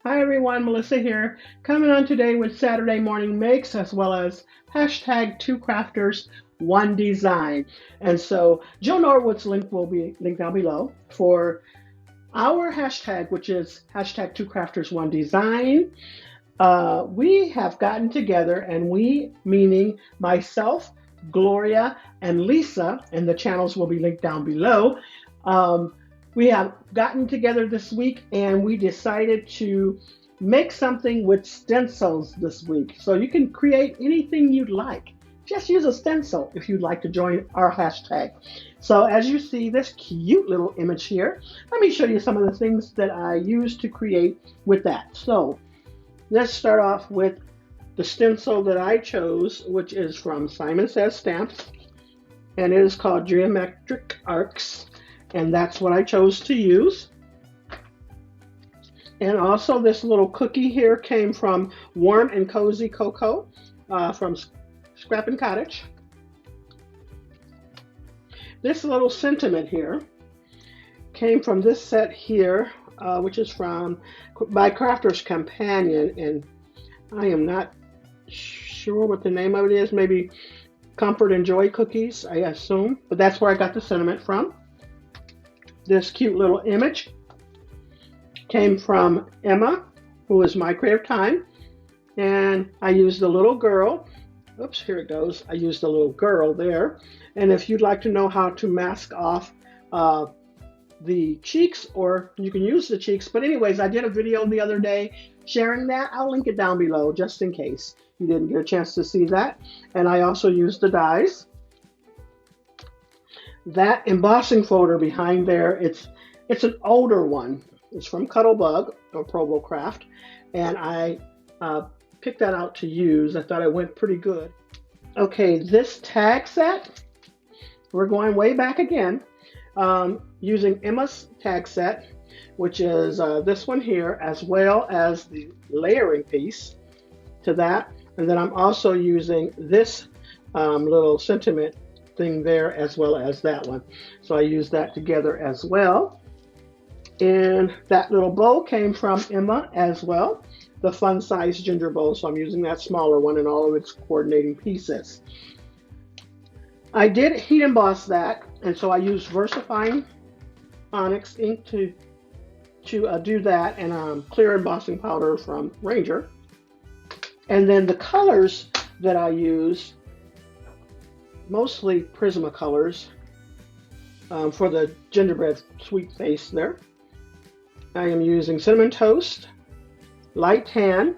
Hi everyone, Melissa here, coming on today with Saturday morning makes as well as hashtag two crafters, one design. And so Jill Norwood's link will be linked down below for our hashtag, which is hashtag two crafters, one design. We have gotten together, and we meaning myself, Gloria, and Lisa, and the channels will be linked down below. We have gotten together this week and we decided to make something with stencils this week. So you can create anything you'd like. Just use a stencil if you'd like to join our hashtag. So as you see this cute little image here, let me show you some of the things that I used to create with that. So let's start off with the stencil that I chose, which is from Simon Says Stamps, and it is called Geometric Arcs. And that's what I chose to use. And also this little cookie here came from Warm and Cozy Cocoa from Scrap and Cottage. This little sentiment here came from this set here, which is by Crafter's Companion, and I am not sure what the name of it is. Maybe Comfort and Joy Cookies, I assume, but that's where I got the sentiment from. This cute little image came from Emma, who is My Creative Time, and I used a little girl. Oops, here it goes. I used a little girl there. And if you'd like to know how to mask off the cheeks, or you can use the cheeks. But anyways, I did a video the other day sharing that. I'll link it down below just in case you didn't get a chance to see that. And I also used the dies. That embossing folder behind there, it's an older one. It's from Cuttlebug or Provo Craft, and I picked that out to use. I thought it went pretty good. Okay, this tag set, we're going way back again, using Emma's tag set, which is this one here, as well as the layering piece to that. And then I'm also using this little sentiment thing there as well as that one. So I used that together as well. And that little bow came from Emma as well, the fun size ginger bow. So I'm using that smaller one and all of its coordinating pieces. I did heat emboss that, and so I used VersaFine Onyx ink to do that, and clear embossing powder from Ranger. And then the colors that I use, mostly Prismacolors for the gingerbread sweet face there. I am using Cinnamon Toast, Light Tan,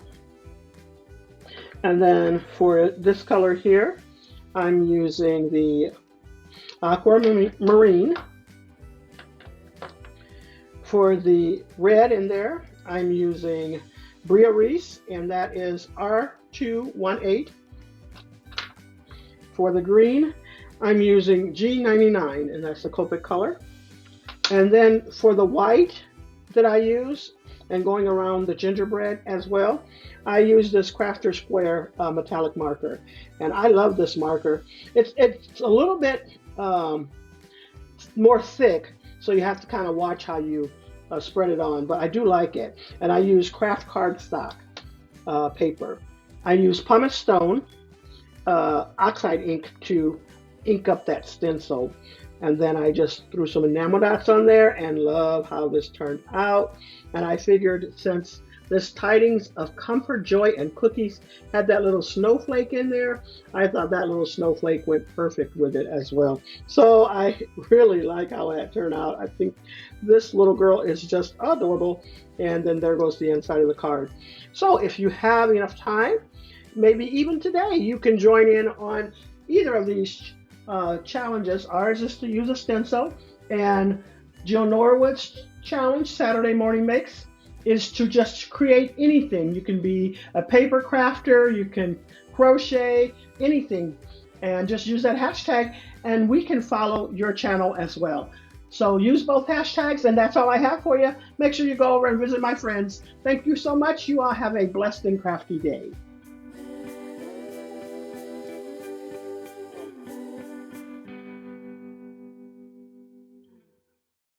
and then for this color here, I'm using the Aquamarine. For the red in there, I'm using Bria Reese, and that is R218. For the green, I'm using G99, and that's the Copic color. And then for the white that I use, and going around the gingerbread as well, I use this Crafter Square metallic marker. And I love this marker. It's a little bit more thick, so you have to kind of watch how you spread it on, but I do like it. And I use craft cardstock paper. I use pumice stone oxide ink to ink up that stencil, and then I just threw some enamel dots on there and love how this turned out. And I figured, since this Tidings of Comfort, Joy, and Cookies had that little snowflake in there, I thought that little snowflake went perfect with it as well. So I really like how that turned out. I think this little girl is just adorable. And then there goes the inside of the card. So if you have enough time, maybe even today, you can join in on either of these challenges. Ours is to use a stencil, and Jill Norwood's challenge, Saturday Morning Makes, is to just create anything. You can be a paper crafter, you can crochet, anything, and just use that hashtag, and we can follow your channel as well. So use both hashtags, and that's all I have for you. Make sure you go over and visit my friends. Thank you so much. You all have a blessed and crafty day.